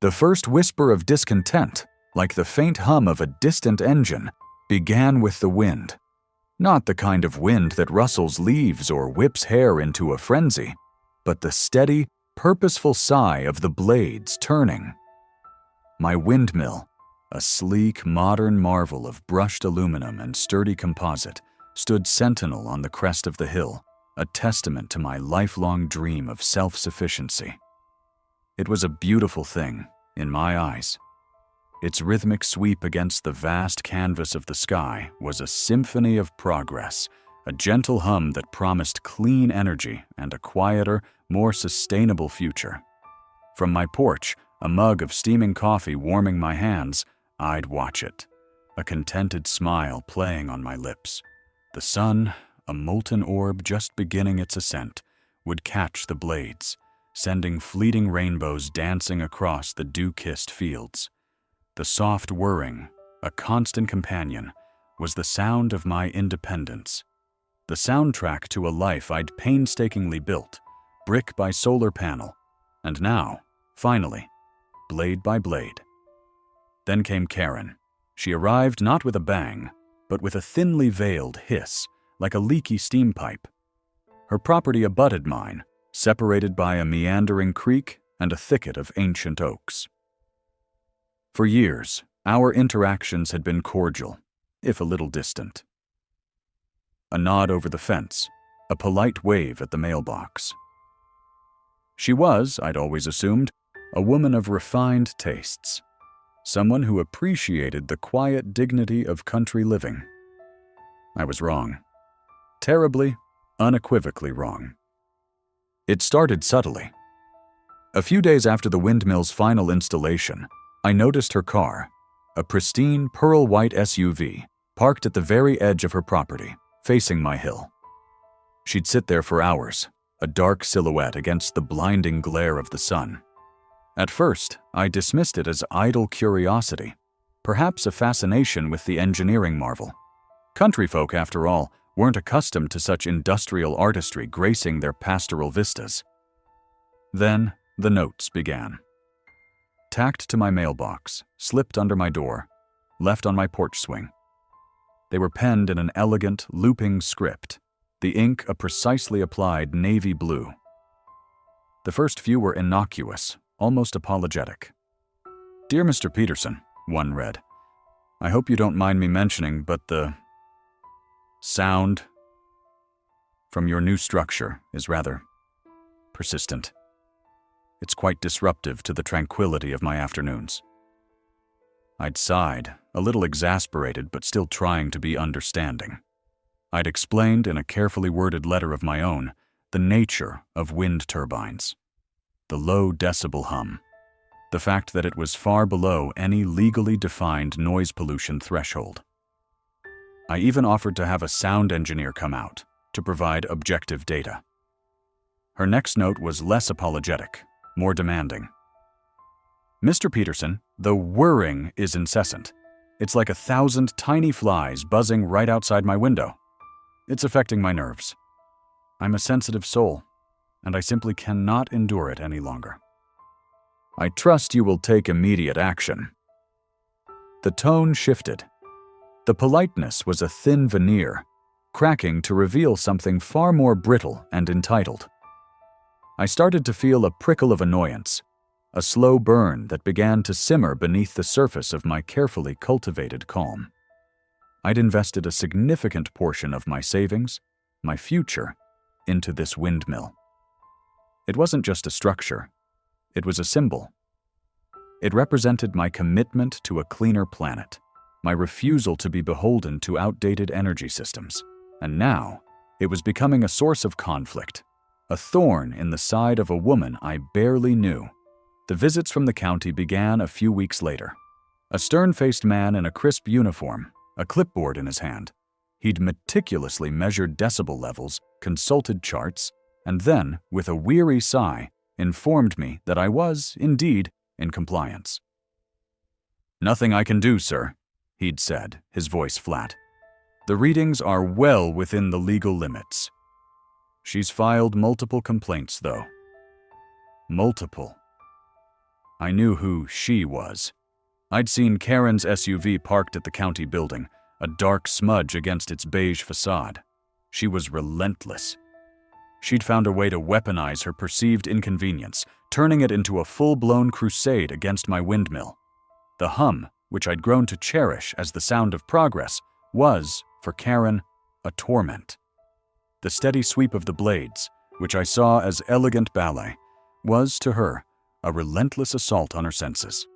The first whisper of discontent, like the faint hum of a distant engine, began with the wind. Not the kind of wind that rustles leaves or whips hair into a frenzy, but the steady, purposeful sigh of the blades turning. My windmill, a sleek, modern marvel of brushed aluminum and sturdy composite, stood sentinel on the crest of the hill, a testament to my lifelong dream of self-sufficiency. It was a beautiful thing, in my eyes. Its rhythmic sweep against the vast canvas of the sky was a symphony of progress, a gentle hum that promised clean energy and a quieter, more sustainable future. From my porch, a mug of steaming coffee warming my hands, I'd watch it, a contented smile playing on my lips. The sun, a molten orb just beginning its ascent, would catch the blades, sending fleeting rainbows dancing across the dew-kissed fields. The soft whirring, a constant companion, was the sound of my independence, the soundtrack to a life I'd painstakingly built, brick by solar panel, and now, finally, blade by blade. Then came Karen. She arrived not with a bang, but with a thinly veiled hiss, like a leaky steam pipe. Her property abutted mine, separated by a meandering creek and a thicket of ancient oaks. For years, our interactions had been cordial, if a little distant. A nod over the fence, a polite wave at the mailbox. She was, I'd always assumed, a woman of refined tastes, someone who appreciated the quiet dignity of country living. I was wrong. Terribly, unequivocally wrong. It started subtly. A few days after the windmill's final installation, I noticed her car, a pristine pearl-white SUV, parked at the very edge of her property, facing my hill. She'd sit there for hours, a dark silhouette against the blinding glare of the sun. At first, I dismissed it as idle curiosity, perhaps a fascination with the engineering marvel. Country folk, after all, weren't accustomed to such industrial artistry gracing their pastoral vistas. Then, the notes began. Tacked to my mailbox, slipped under my door, left on my porch swing. They were penned in an elegant, looping script, the ink a precisely applied navy blue. The first few were innocuous, almost apologetic. "Dear Mr. Peterson," one read, "I hope you don't mind me mentioning, but the sound from your new structure is rather persistent. It's quite disruptive to the tranquility of my afternoons." I'd sighed, a little exasperated but still trying to be understanding. I'd explained in a carefully worded letter of my own the nature of wind turbines. The low decibel hum, the fact that it was far below any legally defined noise pollution threshold. I even offered to have a sound engineer come out to provide objective data. Her next note was less apologetic, more demanding. "Mr. Peterson, the whirring is incessant. It's like 1,000 tiny flies buzzing right outside my window. It's affecting my nerves. I'm a sensitive soul, and I simply cannot endure it any longer. I trust you will take immediate action." The tone shifted. The politeness was a thin veneer, cracking to reveal something far more brittle and entitled. I started to feel a prickle of annoyance, a slow burn that began to simmer beneath the surface of my carefully cultivated calm. I'd invested a significant portion of my savings, my future, into this windmill. It wasn't just a structure, it was a symbol. It represented my commitment to a cleaner planet, my refusal to be beholden to outdated energy systems, and now it was becoming a source of conflict, a thorn in the side of a woman I barely knew. The visits from the county began a few weeks later. A stern-faced man in a crisp uniform, a clipboard in his hand. He'd meticulously measured decibel levels, consulted charts, and then, with a weary sigh, informed me that I was, indeed, in compliance. "Nothing I can do, sir," he'd said, his voice flat. "The readings are well within the legal limits. She's filed multiple complaints, though." Multiple. I knew who she was. I'd seen Karen's SUV parked at the county building, a dark smudge against its beige facade. She was relentless. She'd found a way to weaponize her perceived inconvenience, turning it into a full-blown crusade against my windmill. The hum, which I'd grown to cherish as the sound of progress, was, for Karen, a torment. The steady sweep of the blades, which I saw as elegant ballet, was, to her, a relentless assault on her senses.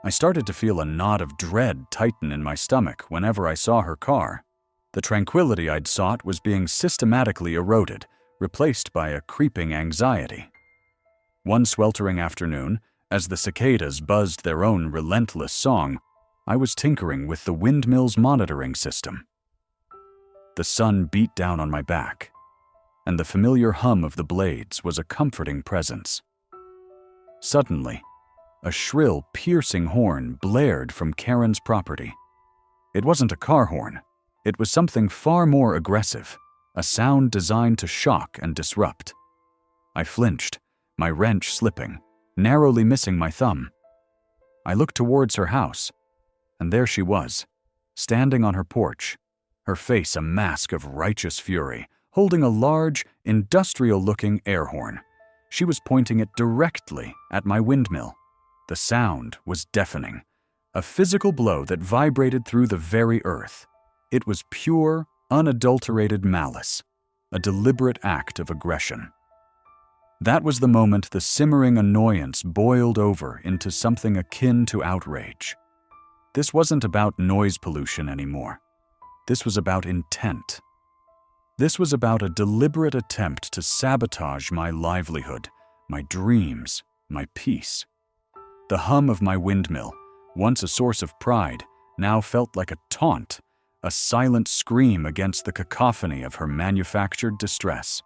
I started to feel a knot of dread tighten in my stomach whenever I saw her car. The tranquility I'd sought was being systematically eroded, replaced by a creeping anxiety. One sweltering afternoon, as the cicadas buzzed their own relentless song, I was tinkering with the windmill's monitoring system. The sun beat down on my back, and the familiar hum of the blades was a comforting presence. Suddenly, a shrill, piercing horn blared from Karen's property. It wasn't a car horn. It was something far more aggressive, a sound designed to shock and disrupt. I flinched, my wrench slipping, narrowly missing my thumb. I looked towards her house, and there she was, standing on her porch, her face a mask of righteous fury, holding a large, industrial-looking air horn. She was pointing it directly at my windmill. The sound was deafening, a physical blow that vibrated through the very earth. It was pure, unadulterated malice, a deliberate act of aggression. That was the moment the simmering annoyance boiled over into something akin to outrage. This wasn't about noise pollution anymore. This was about intent. This was about a deliberate attempt to sabotage my livelihood, my dreams, my peace. The hum of my windmill, once a source of pride, now felt like a taunt, a silent scream against the cacophony of her manufactured distress.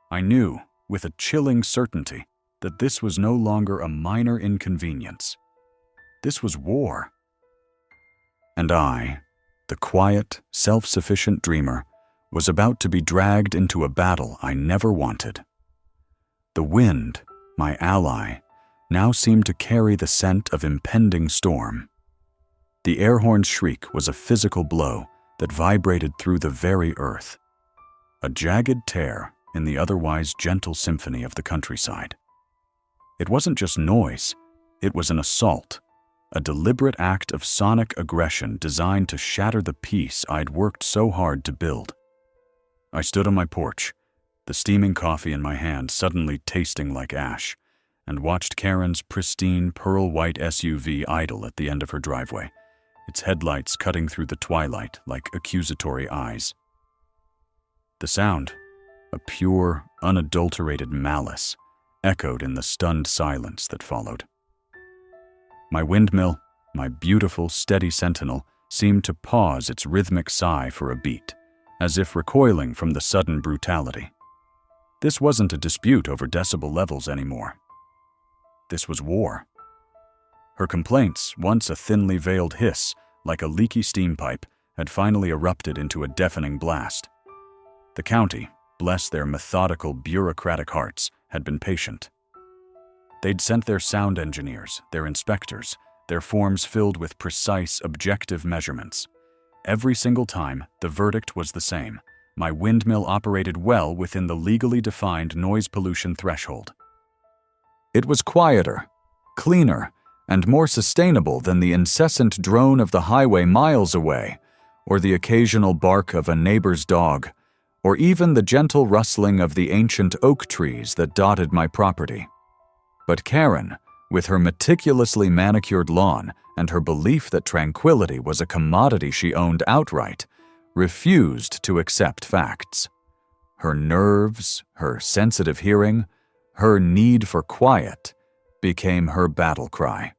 I knew, with a chilling certainty, that this was no longer a minor inconvenience. This was war. And I, the quiet, self-sufficient dreamer, was about to be dragged into a battle I never wanted. The wind, my ally, now seemed to carry the scent of impending storm. The air horn's shriek was a physical blow that vibrated through the very earth, a jagged tear in the otherwise gentle symphony of the countryside. It wasn't just noise, it was an assault, a deliberate act of sonic aggression designed to shatter the peace I'd worked so hard to build. I stood on my porch, the steaming coffee in my hand suddenly tasting like ash, and watched Karen's pristine pearl-white SUV idle at the end of her driveway, its headlights cutting through the twilight like accusatory eyes. The sound, a pure, unadulterated malice, echoed in the stunned silence that followed. My windmill, my beautiful, steady sentinel, seemed to pause its rhythmic sigh for a beat, as if recoiling from the sudden brutality. This wasn't a dispute over decibel levels anymore. This was war. Her complaints, once a thinly veiled hiss, like a leaky steam pipe, had finally erupted into a deafening blast. The county, bless their methodical, bureaucratic hearts, had been patient. They'd sent their sound engineers, their inspectors, their forms filled with precise, objective measurements. Every single time, the verdict was the same. My windmill operated well within the legally defined noise pollution threshold. It was quieter, cleaner, and more sustainable than the incessant drone of the highway miles away, or the occasional bark of a neighbor's dog, or even the gentle rustling of the ancient oak trees that dotted my property. But Karen, with her meticulously manicured lawn and her belief that tranquility was a commodity she owned outright, refused to accept facts. Her nerves, her sensitive hearing, her need for quiet became her battle cry.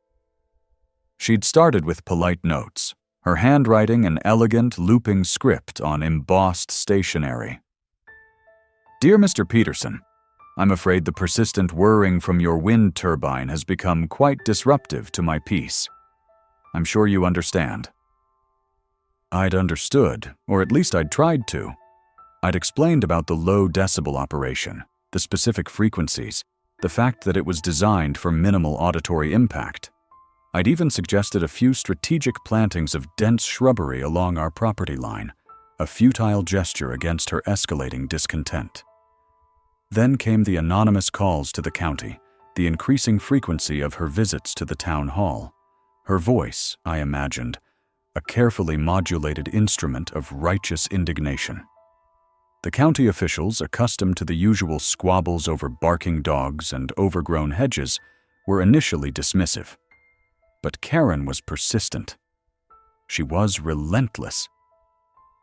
She'd started with polite notes, her handwriting an elegant, looping script on embossed stationery. Dear Mr. Peterson, I'm afraid the persistent whirring from your wind turbine has become quite disruptive to my peace. I'm sure you understand. I'd understood, or at least I'd tried to. I'd explained about the low decibel operation, the specific frequencies, the fact that it was designed for minimal auditory impact. I'd even suggested a few strategic plantings of dense shrubbery along our property line, a futile gesture against her escalating discontent. Then came the anonymous calls to the county, the increasing frequency of her visits to the town hall. Her voice, I imagined, a carefully modulated instrument of righteous indignation. The county officials, accustomed to the usual squabbles over barking dogs and overgrown hedges, were initially dismissive. But Karen was persistent. She was relentless.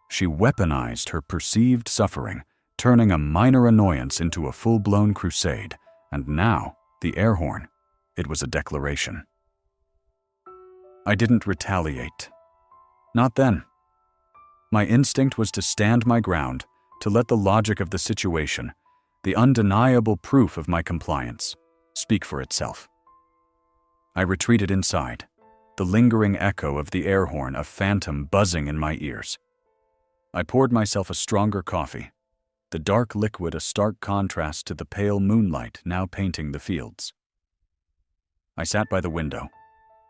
She weaponized her perceived suffering, turning a minor annoyance into a full-blown crusade, and now, the air horn, it was a declaration. I didn't retaliate. Not then. My instinct was to stand my ground, to let the logic of the situation, the undeniable proof of my compliance, speak for itself. I retreated inside, the lingering echo of the air horn a phantom buzzing in my ears. I poured myself a stronger coffee, the dark liquid a stark contrast to the pale moonlight now painting the fields. I sat by the window,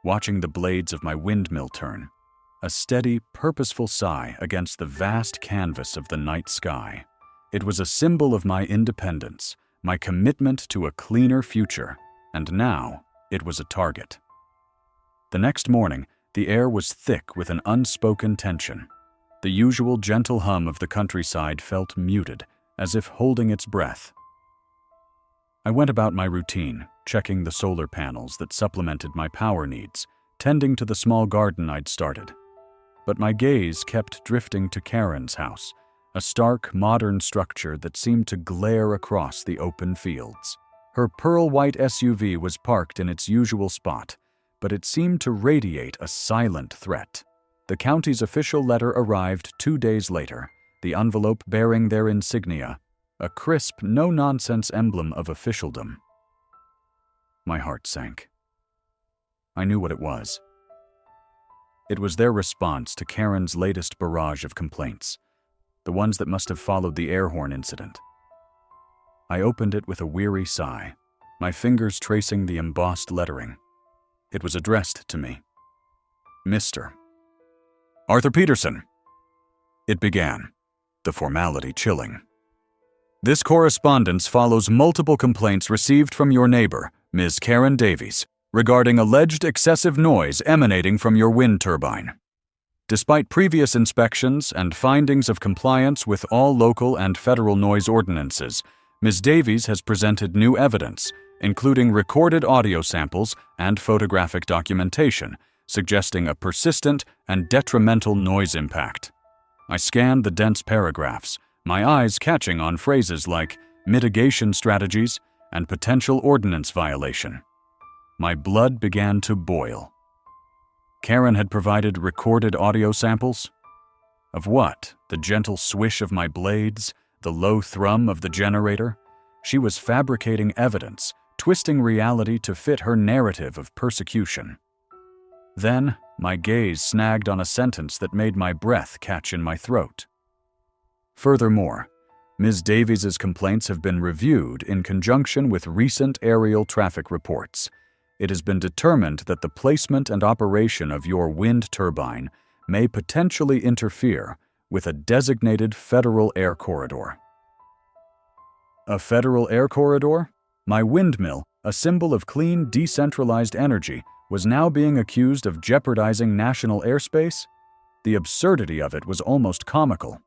watching the blades of my windmill turn, a steady, purposeful sigh against the vast canvas of the night sky. It was a symbol of my independence, my commitment to a cleaner future, and now it was a target. The next morning, the air was thick with an unspoken tension. The usual gentle hum of the countryside felt muted, as if holding its breath. I went about my routine, checking the solar panels that supplemented my power needs, tending to the small garden I'd started. But my gaze kept drifting to Karen's house, a stark, modern structure that seemed to glare across the open fields. Her pearl-white SUV was parked in its usual spot, but it seemed to radiate a silent threat. The county's official letter arrived 2 days later, the envelope bearing their insignia, a crisp, no-nonsense emblem of officialdom. My heart sank. I knew what it was. It was their response to Karen's latest barrage of complaints, the ones that must have followed the air horn incident. I opened it with a weary sigh, my fingers tracing the embossed lettering. It was addressed to me. Mr. Arthur Peterson. It began, the formality chilling. This correspondence follows multiple complaints received from your neighbor, Ms. Karen Davies, regarding alleged excessive noise emanating from your wind turbine. Despite previous inspections and findings of compliance with all local and federal noise ordinances, Ms. Davies has presented new evidence, including recorded audio samples and photographic documentation, suggesting a persistent and detrimental noise impact. I scanned the dense paragraphs, my eyes catching on phrases like mitigation strategies and potential ordinance violation. My blood began to boil. Karen had provided recorded audio samples? Of what? The gentle swish of my blades? The low thrum of the generator? She was fabricating evidence, twisting reality to fit her narrative of persecution. Then, my gaze snagged on a sentence that made my breath catch in my throat. Furthermore, Ms. Davies's complaints have been reviewed in conjunction with recent aerial traffic reports. It has been determined that the placement and operation of your wind turbine may potentially interfere with a designated federal air corridor. A federal air corridor? My windmill, a symbol of clean, decentralized energy, was now being accused of jeopardizing national airspace? The absurdity of it was almost comical.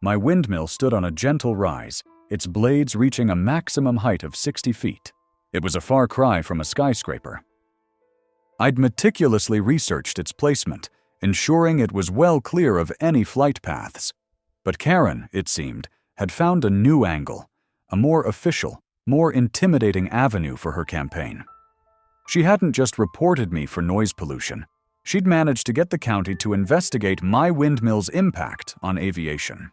My windmill stood on a gentle rise, its blades reaching a maximum height of 60 feet. It was a far cry from a skyscraper. I'd meticulously researched its placement, ensuring it was well clear of any flight paths. But Karen, it seemed, had found a new angle, a more official, more intimidating avenue for her campaign. She hadn't just reported me for noise pollution. She'd managed to get the county to investigate my windmill's impact on aviation.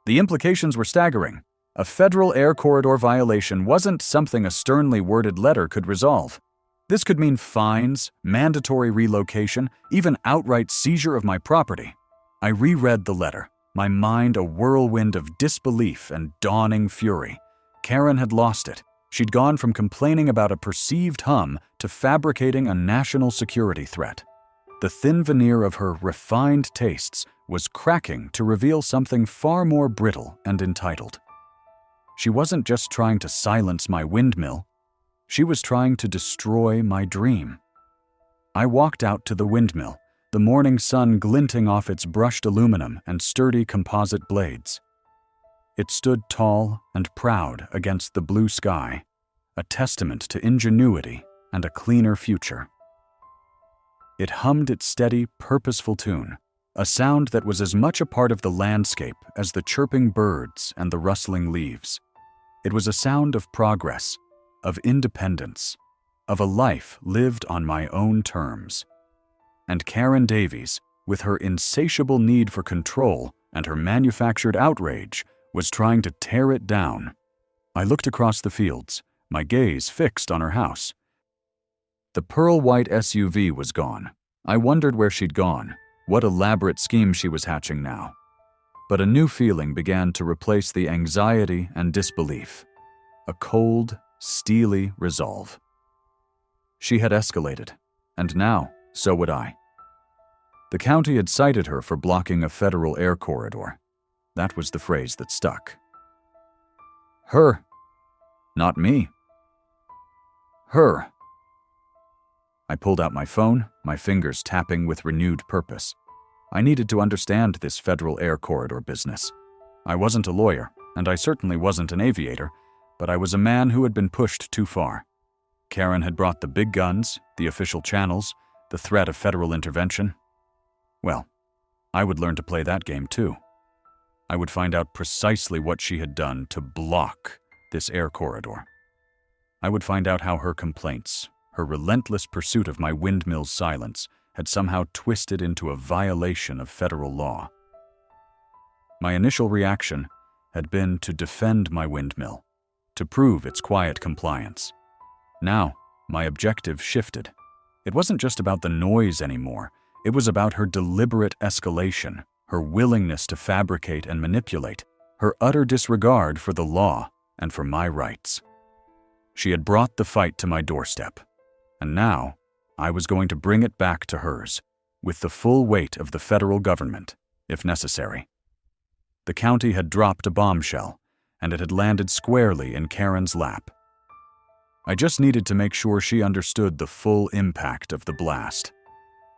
The implications were staggering. A federal air corridor violation wasn't something a sternly worded letter could resolve. This could mean fines, mandatory relocation, even outright seizure of my property. I reread the letter, my mind a whirlwind of disbelief and dawning fury. Karen had lost it. She'd gone from complaining about a perceived hum to fabricating a national security threat. The thin veneer of her refined tastes was cracking to reveal something far more brittle and entitled. She wasn't just trying to silence my windmill, she was trying to destroy my dream. I walked out to the windmill, the morning sun glinting off its brushed aluminum and sturdy composite blades. It stood tall and proud against the blue sky, a testament to ingenuity and a cleaner future. It hummed its steady, purposeful tune, a sound that was as much a part of the landscape as the chirping birds and the rustling leaves. It was a sound of progress, of independence, of a life lived on my own terms. And Karen Davies, with her insatiable need for control and her manufactured outrage, was trying to tear it down. I looked across the fields, my gaze fixed on her house. The pearl-white SUV was gone. I wondered where she'd gone, what elaborate scheme she was hatching now. But a new feeling began to replace the anxiety and disbelief. A cold, steely resolve. She had escalated, and now, so would I. The county had cited her for blocking a federal air corridor. That was the phrase that stuck. Her. Not me. Her. I pulled out my phone, my fingers tapping with renewed purpose. I needed to understand this federal air corridor business. I wasn't a lawyer, and I certainly wasn't an aviator, but I was a man who had been pushed too far. Karen had brought the big guns, the official channels, the threat of federal intervention. Well, I would learn to play that game too. I would find out precisely what she had done to block this air corridor. I would find out how her complaints, her relentless pursuit of my windmill's silence, had somehow twisted into a violation of federal law. My initial reaction had been to defend my windmill, to prove its quiet compliance. Now, my objective shifted. It wasn't just about the noise anymore. It was about her deliberate escalation, her willingness to fabricate and manipulate, her utter disregard for the law and for my rights. She had brought the fight to my doorstep, and now I was going to bring it back to hers, with the full weight of the federal government, if necessary. The county had dropped a bombshell, and it had landed squarely in Karen's lap. I just needed to make sure she understood the full impact of the blast.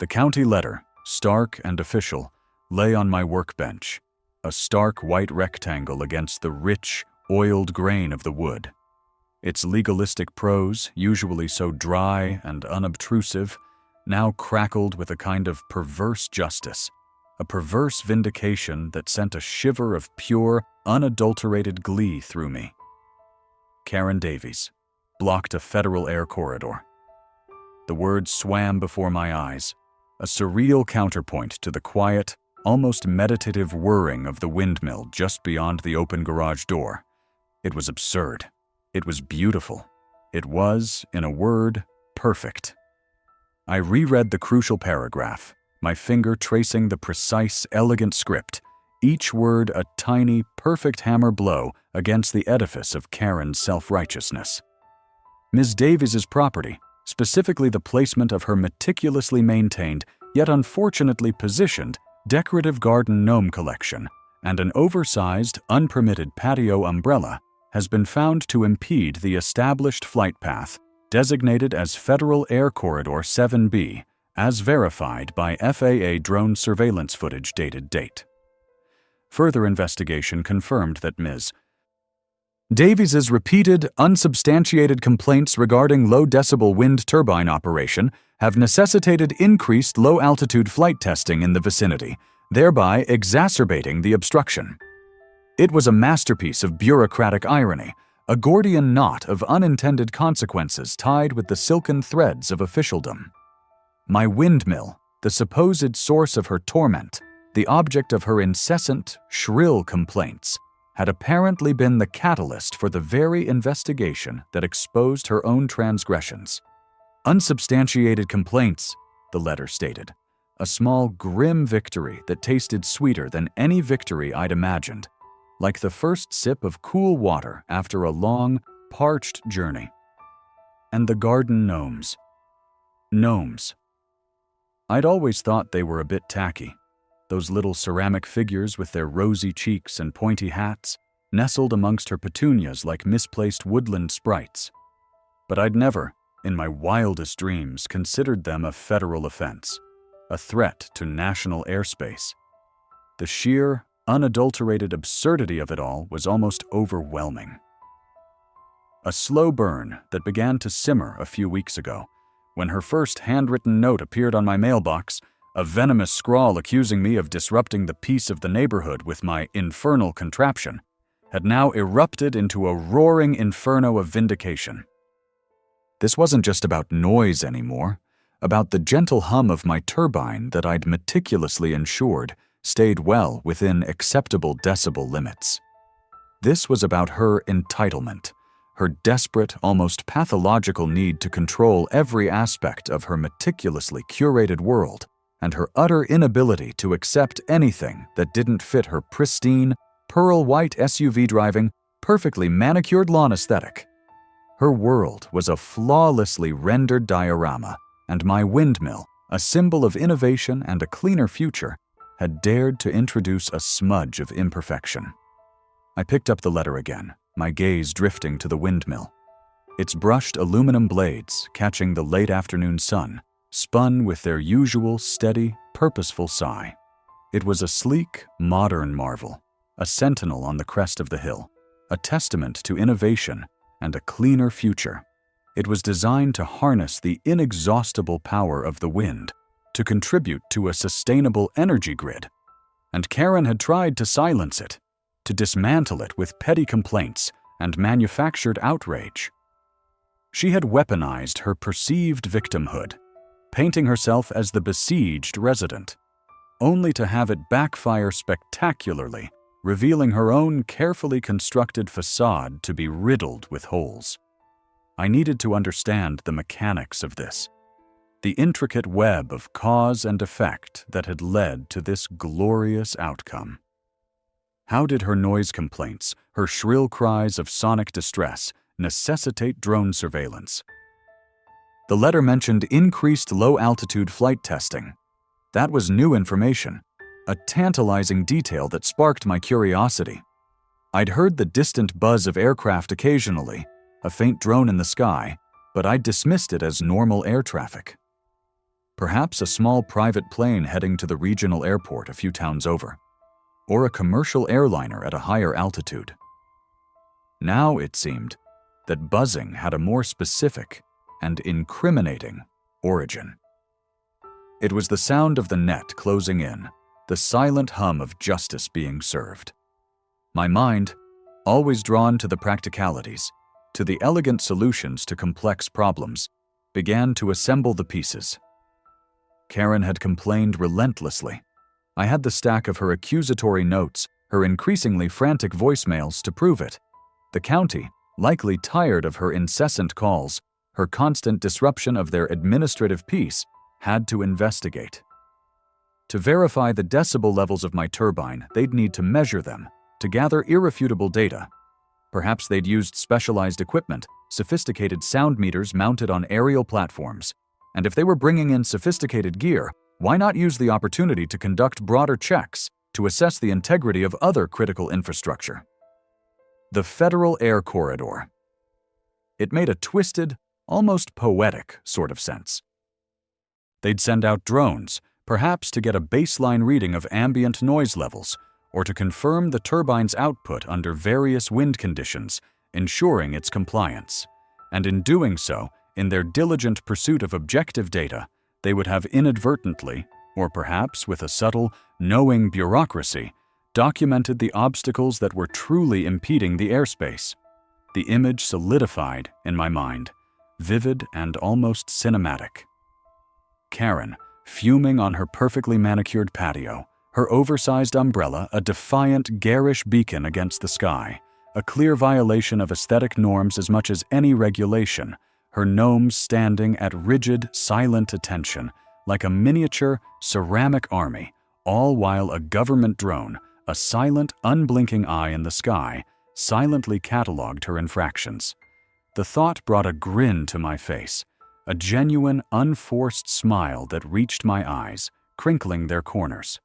The county letter, stark and official, lay on my workbench, a stark white rectangle against the rich, oiled grain of the wood. Its legalistic prose, usually so dry and unobtrusive, now crackled with a kind of perverse justice, a perverse vindication that sent a shiver of pure, unadulterated glee through me. Karen Davies blocked a federal air corridor. The words swam before my eyes, a surreal counterpoint to the quiet, almost meditative whirring of the windmill just beyond the open garage door. It was absurd. It was beautiful. It was, in a word, perfect. I reread the crucial paragraph, my finger tracing the precise, elegant script, each word a tiny, perfect hammer blow against the edifice of Karen's self-righteousness. Ms. Davies's property, specifically the placement of her meticulously maintained, yet unfortunately positioned, decorative garden gnome collection, and an oversized, unpermitted patio umbrella, has been found to impede the established flight path, designated as Federal Air Corridor 7B, as verified by FAA drone surveillance footage dated date. Further investigation confirmed that Ms. Davies's repeated, unsubstantiated complaints regarding low-decibel wind turbine operation have necessitated increased low-altitude flight testing in the vicinity, thereby exacerbating the obstruction. It was a masterpiece of bureaucratic irony, a Gordian knot of unintended consequences tied with the silken threads of officialdom. My windmill, the supposed source of her torment, the object of her incessant, shrill complaints, had apparently been the catalyst for the very investigation that exposed her own transgressions. Unsubstantiated complaints, the letter stated, a small, grim victory that tasted sweeter than any victory I'd imagined, like the first sip of cool water after a long, parched journey. And the garden gnomes. Gnomes. I'd always thought they were a bit tacky. Those little ceramic figures with their rosy cheeks and pointy hats, nestled amongst her petunias like misplaced woodland sprites. But I'd never, in my wildest dreams, considered them a federal offense, a threat to national airspace. The sheer, unadulterated absurdity of it all was almost overwhelming. A slow burn that began to simmer a few weeks ago, when her first handwritten note appeared on my mailbox, a venomous scrawl accusing me of disrupting the peace of the neighborhood with my infernal contraption, had now erupted into a roaring inferno of vindication. This wasn't just about noise anymore, about the gentle hum of my turbine that I'd meticulously ensured stayed well within acceptable decibel limits. This was about her entitlement, her desperate, almost pathological need to control every aspect of her meticulously curated world, and her utter inability to accept anything that didn't fit her pristine, pearl-white SUV-driving, perfectly manicured lawn aesthetic. Her world was a flawlessly rendered diorama, and my windmill, a symbol of innovation and a cleaner future, had dared to introduce a smudge of imperfection. I picked up the letter again, my gaze drifting to the windmill. Its brushed aluminum blades, catching the late afternoon sun, spun with their usual steady, purposeful sigh. It was a sleek, modern marvel, a sentinel on the crest of the hill, a testament to innovation and a cleaner future. It was designed to harness the inexhaustible power of the wind, to contribute to a sustainable energy grid. And Karen had tried to silence it, to dismantle it with petty complaints and manufactured outrage. She had weaponized her perceived victimhood, painting herself as the besieged resident, only to have it backfire spectacularly, revealing her own carefully constructed facade to be riddled with holes. I needed to understand the mechanics of this, the intricate web of cause and effect that had led to this glorious outcome. How did her noise complaints, her shrill cries of sonic distress, necessitate drone surveillance? The letter mentioned increased low-altitude flight testing. That was new information, a tantalizing detail that sparked my curiosity. I'd heard the distant buzz of aircraft occasionally, a faint drone in the sky, but I'd dismissed it as normal air traffic. Perhaps a small private plane heading to the regional airport a few towns over, or a commercial airliner at a higher altitude. Now it seemed that buzzing had a more specific and incriminating origin. It was the sound of the net closing in, the silent hum of justice being served. My mind, always drawn to the practicalities, to the elegant solutions to complex problems, began to assemble the pieces. Karen had complained relentlessly. I had the stack of her accusatory notes, her increasingly frantic voicemails to prove it. The county, likely tired of her incessant calls, her constant disruption of their administrative peace, had to investigate. To verify the decibel levels of my turbine, they'd need to measure them, to gather irrefutable data. Perhaps they'd used specialized equipment, sophisticated sound meters mounted on aerial platforms. And if they were bringing in sophisticated gear, why not use the opportunity to conduct broader checks to assess the integrity of other critical infrastructure? The Federal Air Corridor. It made a twisted, almost poetic sort of sense. They'd send out drones, perhaps to get a baseline reading of ambient noise levels, or to confirm the turbine's output under various wind conditions, ensuring its compliance. And in doing so, in their diligent pursuit of objective data, they would have inadvertently, or perhaps with a subtle, knowing bureaucracy, documented the obstacles that were truly impeding the airspace. The image solidified in my mind, vivid and almost cinematic. Karen, fuming on her perfectly manicured patio, her oversized umbrella a defiant, garish beacon against the sky, a clear violation of aesthetic norms as much as any regulation, her gnomes standing at rigid, silent attention, like a miniature, ceramic army, all while a government drone, a silent, unblinking eye in the sky, silently catalogued her infractions. The thought brought a grin to my face, a genuine, unforced smile that reached my eyes, crinkling their corners.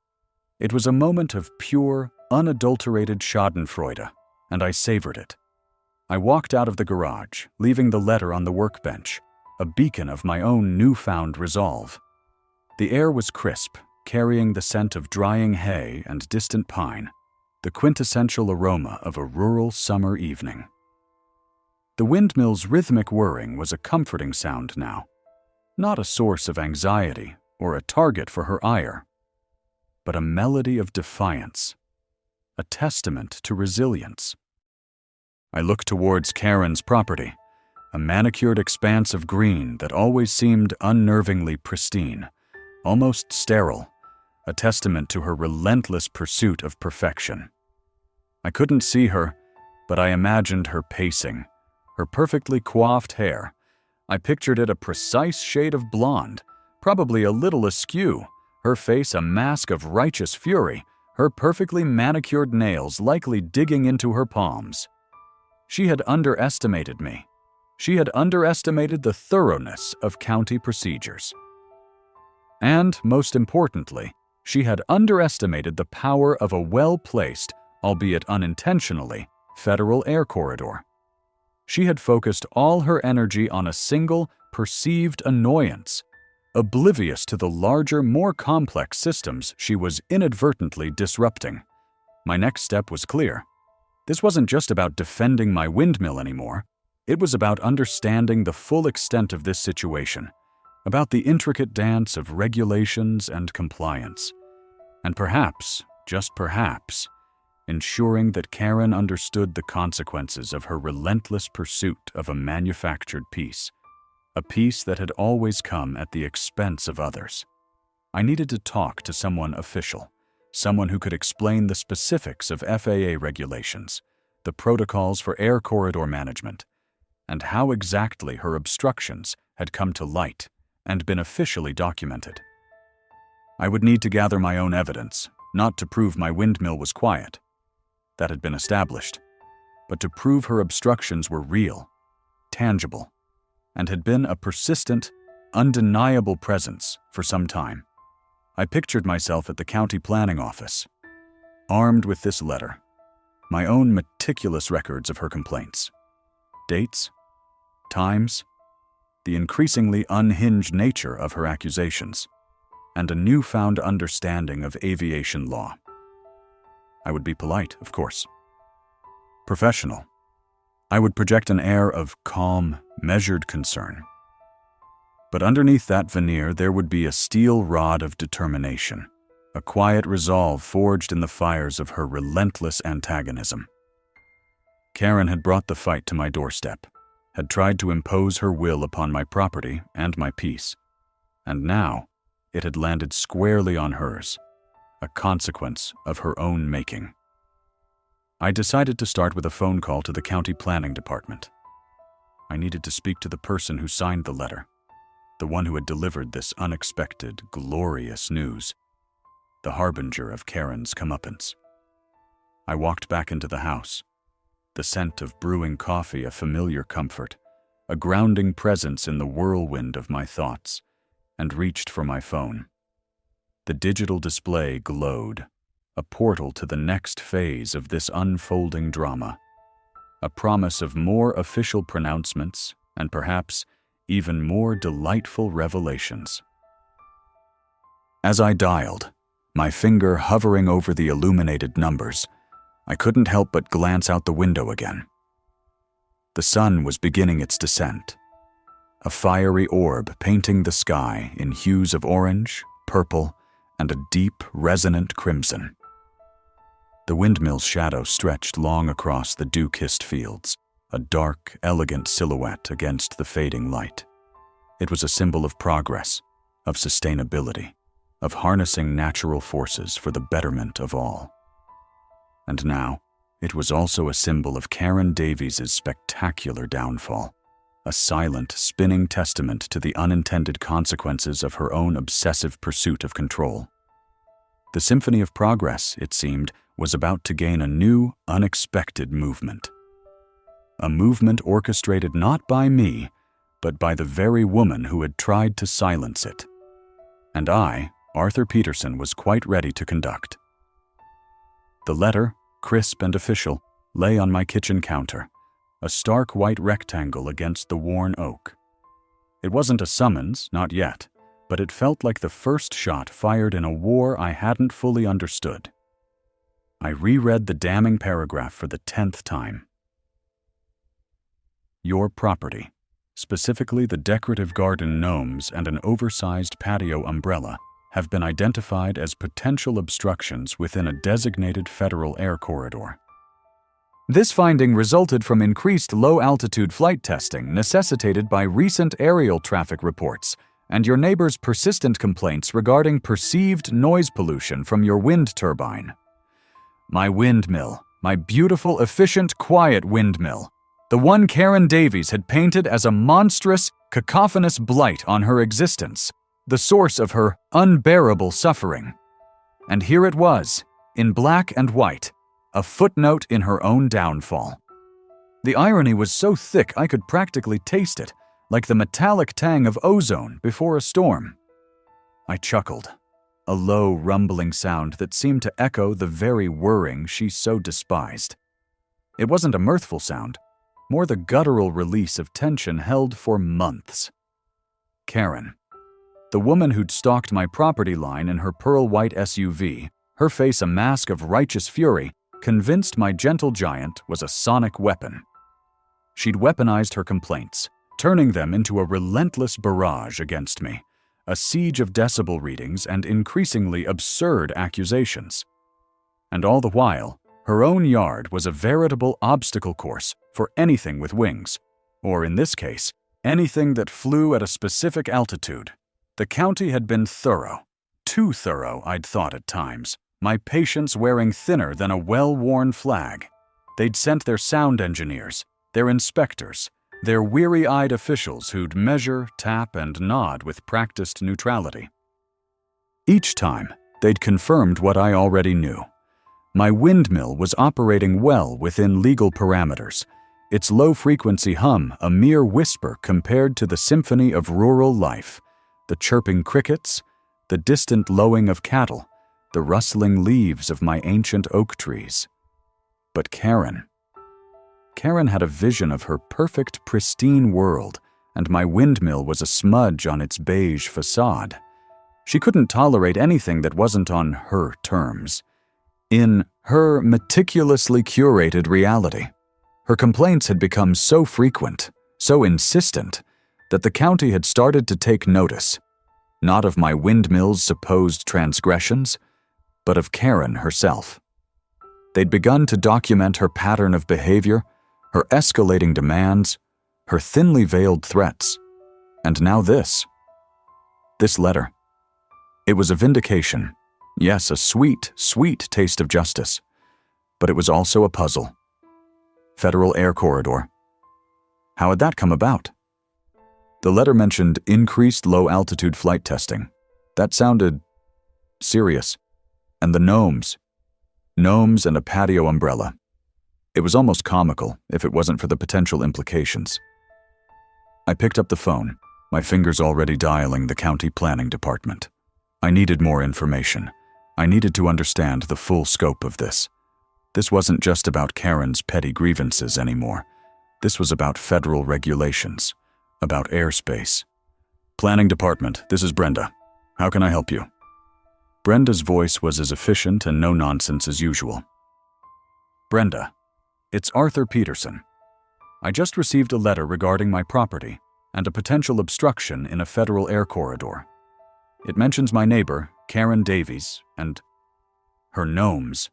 It was a moment of pure, unadulterated schadenfreude, and I savored it. I walked out of the garage, leaving the letter on the workbench, a beacon of my own newfound resolve. The air was crisp, carrying the scent of drying hay and distant pine, the quintessential aroma of a rural summer evening. The windmill's rhythmic whirring was a comforting sound now, not a source of anxiety or a target for her ire, but a melody of defiance, a testament to resilience. I looked towards Karen's property, a manicured expanse of green that always seemed unnervingly pristine, almost sterile, a testament to her relentless pursuit of perfection. I couldn't see her, but I imagined her pacing, her perfectly coiffed hair. I pictured it a precise shade of blonde, probably a little askew, her face a mask of righteous fury, her perfectly manicured nails likely digging into her palms. She had underestimated me. She had underestimated the thoroughness of county procedures. And, most importantly, she had underestimated the power of a well-placed, albeit unintentionally, federal air corridor. She had focused all her energy on a single, perceived annoyance, oblivious to the larger, more complex systems she was inadvertently disrupting. My next step was clear. This wasn't just about defending my windmill anymore. It was about understanding the full extent of this situation, about the intricate dance of regulations and compliance, and perhaps, just perhaps, ensuring that Karen understood the consequences of her relentless pursuit of a manufactured peace, a peace that had always come at the expense of others. I needed to talk to someone official, someone who could explain the specifics of FAA regulations, the protocols for air corridor management, and how exactly her obstructions had come to light and been officially documented. I would need to gather my own evidence, not to prove my windmill was quiet. That had been established, but to prove her obstructions were real, tangible, and had been a persistent, undeniable presence for some time. I pictured myself at the county planning office, armed with this letter, my own meticulous records of her complaints, dates, times, the increasingly unhinged nature of her accusations, and a newfound understanding of aviation law. I would be polite, of course. Professional. I would project an air of calm, measured concern. But underneath that veneer there would be a steel rod of determination, a quiet resolve forged in the fires of her relentless antagonism. Karen had brought the fight to my doorstep, had tried to impose her will upon my property and my peace, and now it had landed squarely on hers, a consequence of her own making. I decided to start with a phone call to the county planning department. I needed to speak to the person who signed the letter, the one who had delivered this unexpected, glorious news, the harbinger of Karen's comeuppance. I walked back into the house, the scent of brewing coffee a familiar comfort, a grounding presence in the whirlwind of my thoughts, and reached for my phone. The digital display glowed, a portal to the next phase of this unfolding drama, a promise of more official pronouncements and perhaps even more delightful revelations. As I dialed, my finger hovering over the illuminated numbers, I couldn't help but glance out the window again. The sun was beginning its descent, a fiery orb painting the sky in hues of orange, purple, and a deep, resonant crimson. The windmill's shadow stretched long across the dew-kissed fields, a dark, elegant silhouette against the fading light. It was a symbol of progress, of sustainability, of harnessing natural forces for the betterment of all. And now, it was also a symbol of Karen Davies' spectacular downfall, a silent, spinning testament to the unintended consequences of her own obsessive pursuit of control. The symphony of progress, it seemed, was about to gain a new, unexpected movement. a movement orchestrated not by me, but by the very woman who had tried to silence it. And I, Arthur Peterson, was quite ready to conduct. The letter, crisp and official, lay on my kitchen counter, a stark white rectangle against the worn oak. It wasn't a summons, not yet, but it felt like the first shot fired in a war I hadn't fully understood. I reread the damning paragraph for the 10th time. Your property, specifically the decorative garden gnomes and an oversized patio umbrella, have been identified as potential obstructions within a designated federal air corridor. This finding resulted from increased low-altitude flight testing necessitated by recent aerial traffic reports and your neighbor's persistent complaints regarding perceived noise pollution from your wind turbine. My windmill, my beautiful, efficient, quiet windmill, the one Karen Davies had painted as a monstrous, cacophonous blight on her existence, the source of her unbearable suffering. And here it was, in black and white, a footnote in her own downfall. The irony was so thick I could practically taste it, like the metallic tang of ozone before a storm. I chuckled, a low, rumbling sound that seemed to echo the very whirring she so despised. It wasn't a mirthful sound, more the guttural release of tension held for months. Karen, the woman who'd stalked my property line in her pearl-white SUV, her face a mask of righteous fury, convinced my gentle giant was a sonic weapon. She'd weaponized her complaints, turning them into a relentless barrage against me, a siege of decibel readings and increasingly absurd accusations. And all the while, her own yard was a veritable obstacle course for anything with wings, or in this case, anything that flew at a specific altitude. The county had been thorough, too thorough, I'd thought at times, my patience wearing thinner than a well-worn flag. They'd sent their sound engineers, their inspectors, their weary-eyed officials who'd measure, tap, and nod with practiced neutrality. Each time, they'd confirmed what I already knew. My windmill was operating well within legal parameters, its low-frequency hum a mere whisper compared to the symphony of rural life, the chirping crickets, the distant lowing of cattle, the rustling leaves of my ancient oak trees. But Karen had a vision of her perfect, pristine world, and my windmill was a smudge on its beige facade. She couldn't tolerate anything that wasn't on her terms. In her meticulously curated reality, her complaints had become so frequent, so insistent, that the county had started to take notice, not of my windmill's supposed transgressions, but of Karen herself. They'd begun to document her pattern of behavior, her escalating demands, her thinly veiled threats, and now this letter. It was a vindication, yes, a sweet, sweet taste of justice, but it was also a puzzle. Federal Air Corridor. How had that come about? The letter mentioned increased low-altitude flight testing. That sounded serious. And the gnomes and a patio umbrella. It was almost comical if it wasn't for the potential implications. I picked up the phone, my fingers already dialing the county planning department. I needed more information. I needed to understand the full scope of this. This wasn't just about Karen's petty grievances anymore. This was about federal regulations, about airspace. Planning department, this is Brenda. How can I help you? Brenda's voice was as efficient and no-nonsense as usual. Brenda, it's Arthur Peterson. I just received a letter regarding my property and a potential obstruction in a federal air corridor. It mentions my neighbor, Karen Davies, and her gnomes.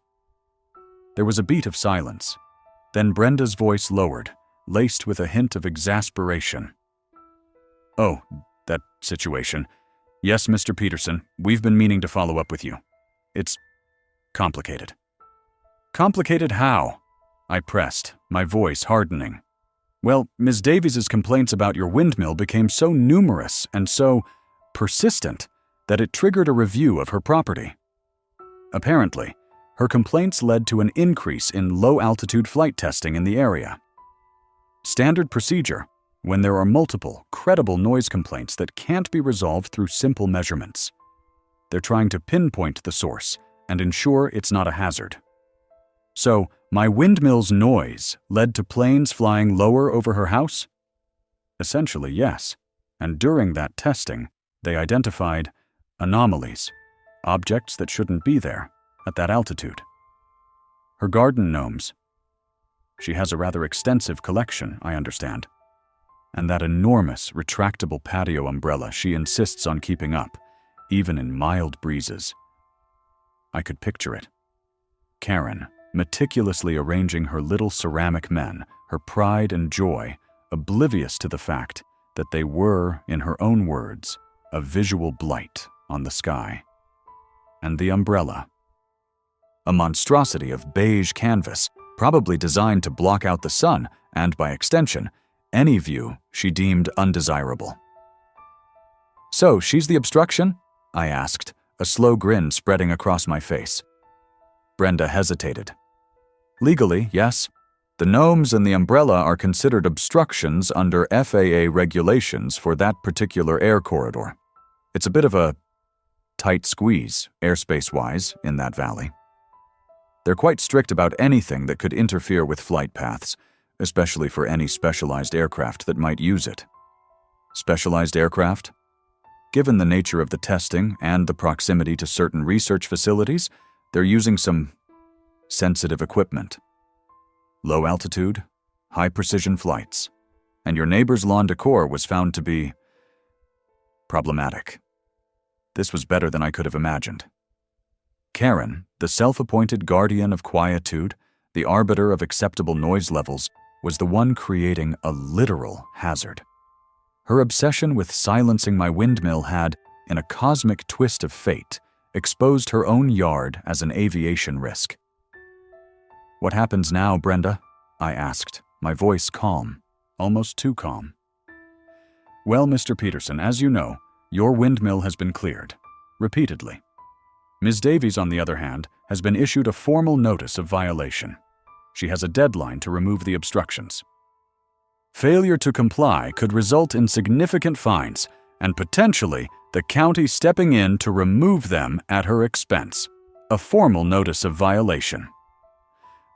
There was a beat of silence. Then Brenda's voice lowered, laced with a hint of exasperation. Oh, that situation. Yes, Mr. Peterson, we've been meaning to follow up with you. It's complicated. Complicated how? I pressed, my voice hardening. Well, Ms. Davies's complaints about your windmill became so numerous and so persistent that it triggered a review of her property. Apparently, her complaints led to an increase in low-altitude flight testing in the area. Standard procedure when there are multiple, credible noise complaints that can't be resolved through simple measurements. They're trying to pinpoint the source and ensure it's not a hazard. So, my windmill's noise led to planes flying lower over her house? Essentially, yes. And during that testing, they identified anomalies, objects that shouldn't be there at that altitude. Her garden gnomes. She has a rather extensive collection, I understand. And that enormous, retractable patio umbrella she insists on keeping up, even in mild breezes. I could picture it. Karen, meticulously arranging her little ceramic men, her pride and joy, oblivious to the fact that they were, in her own words, a visual blight on the sky. And the umbrella. A monstrosity of beige canvas, probably designed to block out the sun and, by extension, any view she deemed undesirable. "So, she's the obstruction?" I asked, a slow grin spreading across my face. Brenda hesitated. "Legally, yes. The gnomes and the umbrella are considered obstructions under FAA regulations for that particular air corridor. It's a bit of a tight squeeze, airspace-wise, in that valley. They're quite strict about anything that could interfere with flight paths, especially for any specialized aircraft that might use it." Specialized aircraft? Given the nature of the testing and the proximity to certain research facilities, they're using some sensitive equipment. Low altitude, high precision flights, and your neighbor's lawn decor was found to be problematic. This was better than I could have imagined. Karen, the self-appointed guardian of quietude, the arbiter of acceptable noise levels, was the one creating a literal hazard. Her obsession with silencing my windmill had, in a cosmic twist of fate, exposed her own yard as an aviation risk. "What happens now, Brenda?" I asked, my voice calm, almost too calm. "Well, Mr. Peterson, as you know, your windmill has been cleared, repeatedly. Ms. Davies, on the other hand, has been issued a formal notice of violation. She has a deadline to remove the obstructions. Failure to comply could result in significant fines and potentially the county stepping in to remove them at her expense. A formal notice of violation.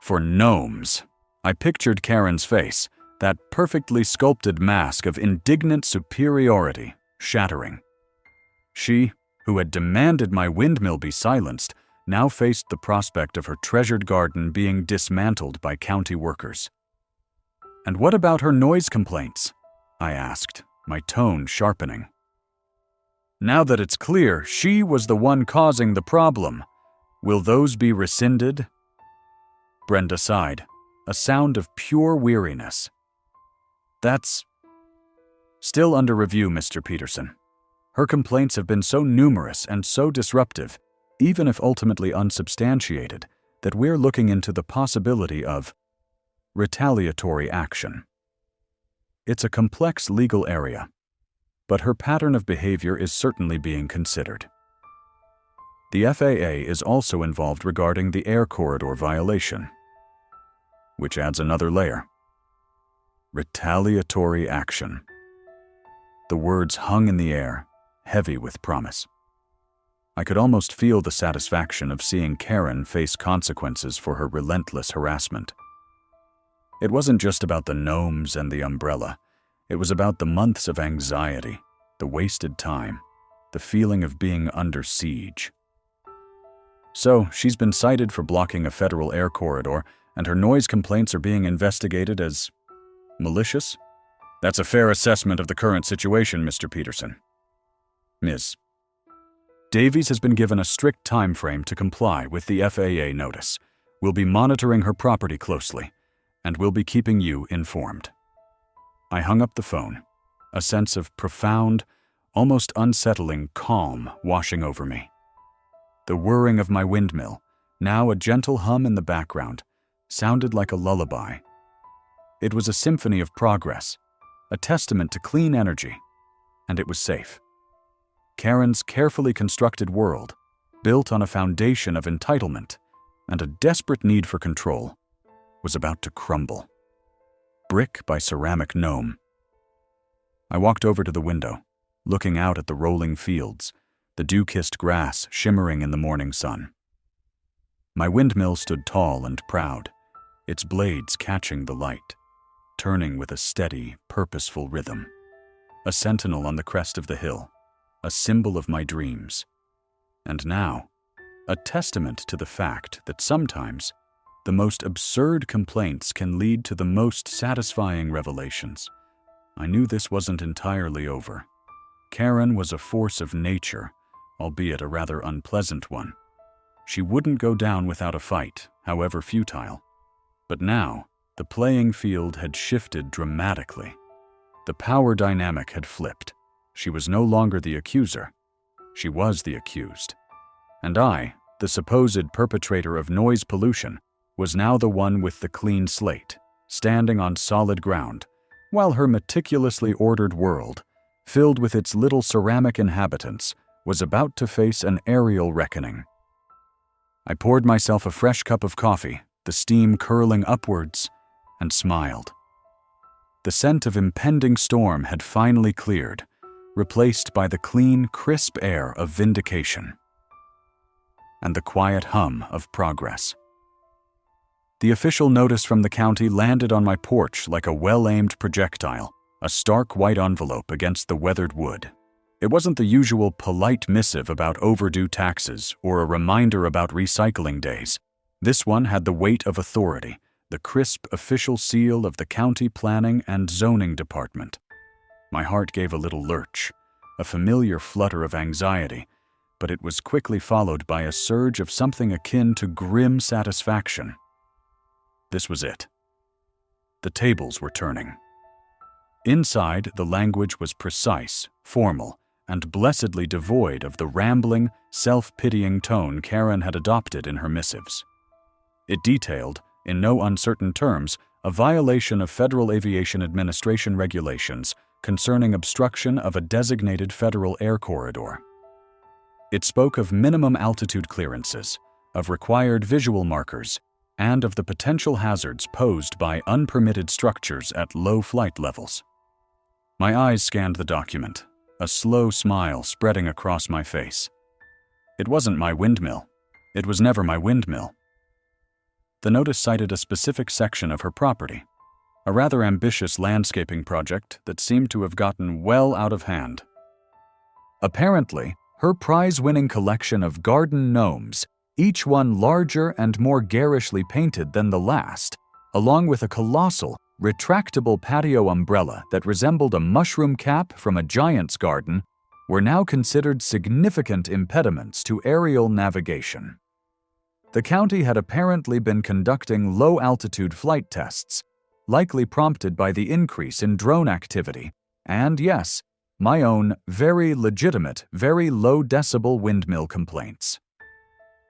For gnomes." I pictured Karen's face, that perfectly sculpted mask of indignant superiority, shattering. She, who had demanded my windmill be silenced, now faced the prospect of her treasured garden being dismantled by county workers. "And what about her noise complaints?" I asked, my tone sharpening. "Now that it's clear she was the one causing the problem, will those be rescinded?" Brenda sighed, a sound of pure weariness. "That's still under review, Mr. Peterson. Her complaints have been so numerous and so disruptive, even if ultimately unsubstantiated, that we're looking into the possibility of retaliatory action. It's a complex legal area, but her pattern of behavior is certainly being considered. The FAA is also involved regarding the air corridor violation, which adds another layer. Retaliatory action." The words hung in the air, heavy with promise. I could almost feel the satisfaction of seeing Karen face consequences for her relentless harassment. It wasn't just about the gnomes and the umbrella. It was about the months of anxiety, the wasted time, the feeling of being under siege. So, she's been cited for blocking a federal air corridor, and her noise complaints are being investigated as malicious? That's a fair assessment of the current situation, Mr. Peterson. Ms. Davies has been given a strict time frame to comply with the FAA notice. We'll be monitoring her property closely, and we'll be keeping you informed. I hung up the phone, a sense of profound, almost unsettling calm washing over me. The whirring of my windmill, now a gentle hum in the background, sounded like a lullaby. It was a symphony of progress, a testament to clean energy, and it was safe. Karen's carefully constructed world, built on a foundation of entitlement and a desperate need for control, was about to crumble. brick by ceramic gnome. I walked over to the window, looking out at the rolling fields, the dew-kissed grass shimmering in the morning sun. My windmill stood tall and proud, its blades catching the light, turning with a steady, purposeful rhythm. A sentinel on the crest of the hill, a symbol of my dreams. And now, a testament to the fact that sometimes the most absurd complaints can lead to the most satisfying revelations. I knew this wasn't entirely over. Karen was a force of nature, albeit a rather unpleasant one. She wouldn't go down without a fight, however futile. But now, the playing field had shifted dramatically. The power dynamic had flipped. She was no longer the accuser. She was the accused. And I, the supposed perpetrator of noise pollution, was now the one with the clean slate, standing on solid ground, while her meticulously ordered world, filled with its little ceramic inhabitants, was about to face an aerial reckoning. I poured myself a fresh cup of coffee, the steam curling upwards, and smiled. The scent of impending storm had finally cleared, replaced by the clean, crisp air of vindication and the quiet hum of progress. The official notice from the county landed on my porch like a well-aimed projectile, a stark white envelope against the weathered wood. It wasn't the usual polite missive about overdue taxes or a reminder about recycling days. This one had the weight of authority, the crisp official seal of the County Planning and Zoning Department. My heart gave a little lurch, a familiar flutter of anxiety, but it was quickly followed by a surge of something akin to grim satisfaction. This was it. The tables were turning. Inside, the language was precise, formal, and blessedly devoid of the rambling, self-pitying tone Karen had adopted in her missives. It detailed, in no uncertain terms, a violation of Federal Aviation Administration regulations concerning obstruction of a designated federal air corridor. It spoke of minimum altitude clearances, of required visual markers, and of the potential hazards posed by unpermitted structures at low flight levels. My eyes scanned the document, a slow smile spreading across my face. It wasn't my windmill. It was never my windmill. The notice cited a specific section of her property, a rather ambitious landscaping project that seemed to have gotten well out of hand. Apparently, her prize-winning collection of garden gnomes, each one larger and more garishly painted than the last, along with a colossal, retractable patio umbrella that resembled a mushroom cap from a giant's garden, were now considered significant impediments to aerial navigation. The county had apparently been conducting low-altitude flight tests, likely prompted by the increase in drone activity, and yes, my own very legitimate, very low-decibel windmill complaints.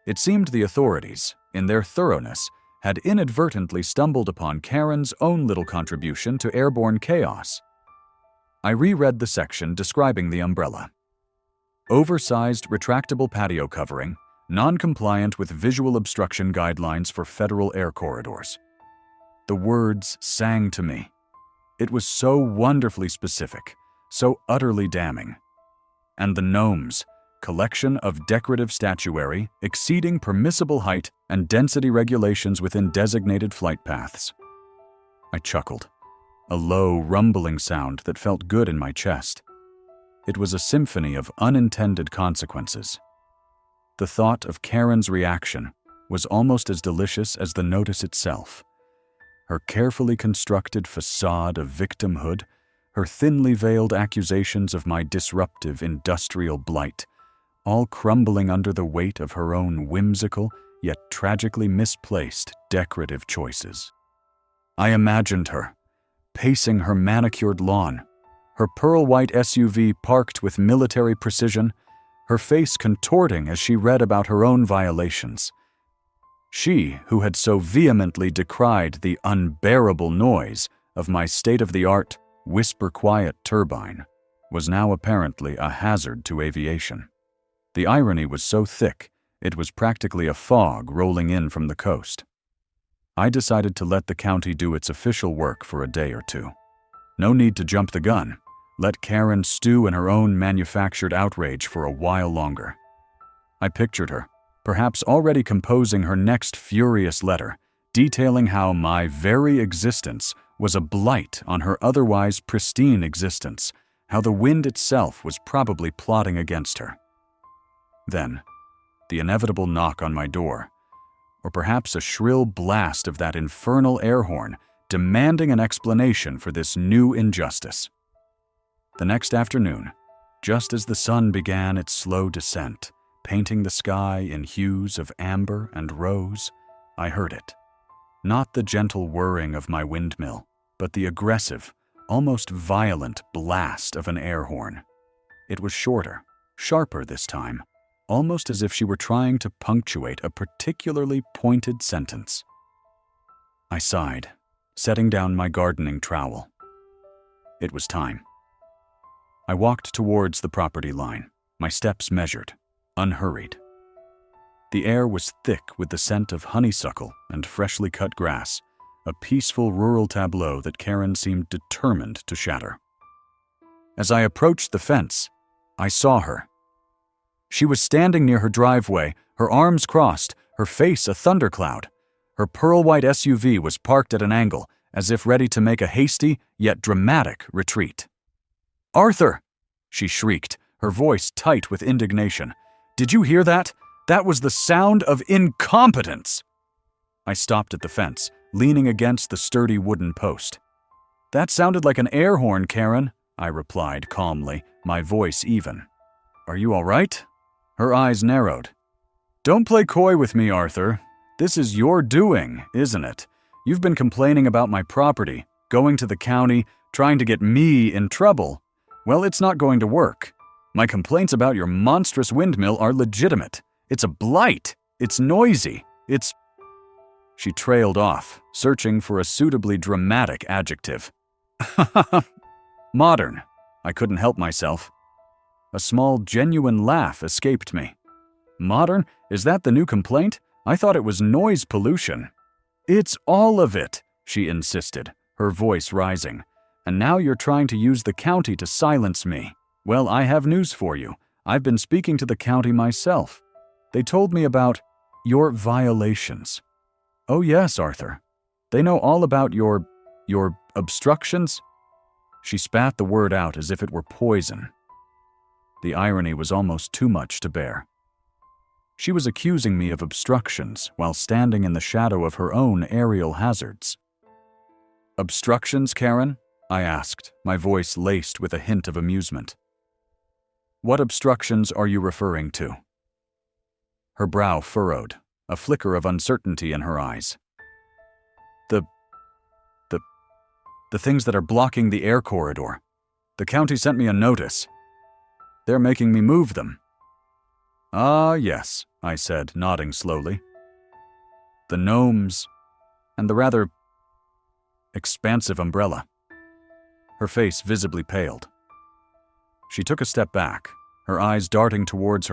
It seemed the authorities, in their thoroughness, had inadvertently stumbled upon Karen's own little contribution to airborne chaos. I reread the section describing the umbrella. Oversized retractable patio covering, non-compliant with visual obstruction guidelines for federal air corridors. The words sang to me. It was so wonderfully specific, so utterly damning. And the gnomes, collection of decorative statuary exceeding permissible height and density regulations within designated flight paths. I chuckled, a low, rumbling sound that felt good in my chest. It was a symphony of unintended consequences. The thought of Karen's reaction was almost as delicious as the notice itself. Her carefully constructed facade of victimhood, her thinly veiled accusations of my disruptive industrial blight, all crumbling under the weight of her own whimsical yet tragically misplaced decorative choices. I imagined her, pacing her manicured lawn, her pearl-white SUV parked with military precision, her face contorting as she read about her own violations. She, who had so vehemently decried the unbearable noise of my state-of-the-art, whisper-quiet turbine, was now apparently a hazard to aviation. The irony was so thick, it was practically a fog rolling in from the coast. I decided to let the county do its official work for a day or two. No need to jump the gun. Let Karen stew in her own manufactured outrage for a while longer. I pictured her, perhaps already composing her next furious letter, detailing how my very existence was a blight on her otherwise pristine existence, how the wind itself was probably plotting against her. Then, the inevitable knock on my door, or perhaps a shrill blast of that infernal air horn demanding an explanation for this new injustice. The next afternoon, just as the sun began its slow descent, painting the sky in hues of amber and rose, I heard it. Not the gentle whirring of my windmill, but the aggressive, almost violent blast of an air horn. It was shorter, sharper this time, almost as if she were trying to punctuate a particularly pointed sentence. I sighed, setting down my gardening trowel. It was time. I walked towards the property line, my steps measured, unhurried. The air was thick with the scent of honeysuckle and freshly cut grass, a peaceful rural tableau that Karen seemed determined to shatter. As I approached the fence, I saw her. She was standing near her driveway, her arms crossed, her face a thundercloud. Her pearl-white SUV was parked at an angle, as if ready to make a hasty yet dramatic retreat. "Arthur!" she shrieked, her voice tight with indignation. "Did you hear that? That was the sound of incompetence!" I stopped at the fence, leaning against the sturdy wooden post. "That sounded like an air horn, Karen," I replied calmly, my voice even. "Are you all right?" Her eyes narrowed. "Don't play coy with me, Arthur. This is your doing, isn't it? You've been complaining about my property, going to the county, trying to get me in trouble. Well, it's not going to work. My complaints about your monstrous windmill are legitimate. It's a blight. It's noisy. It's—" She trailed off, searching for a suitably dramatic adjective. "Modern." I couldn't help myself. A small, genuine laugh escaped me. "Modern? Is that the new complaint? I thought it was noise pollution." "It's all of it," she insisted, her voice rising. "And now you're trying to use the county to silence me. Well, I have news for you. I've been speaking to the county myself. They told me about your violations." "Oh yes, Arthur. They know all about your obstructions?" She spat the word out as if it were poison. The irony was almost too much to bear. She was accusing me of obstructions while standing in the shadow of her own aerial hazards. "Obstructions, Karen?" I asked, my voice laced with a hint of amusement. "What obstructions are you referring to?" Her brow furrowed, a flicker of uncertainty in her eyes. The things that are blocking the air corridor. The county sent me a notice. They're making me move them." "Ah, yes," I said, nodding slowly. "The gnomes and the rather expansive umbrella." Her face visibly paled. She took a step back, her eyes darting towards her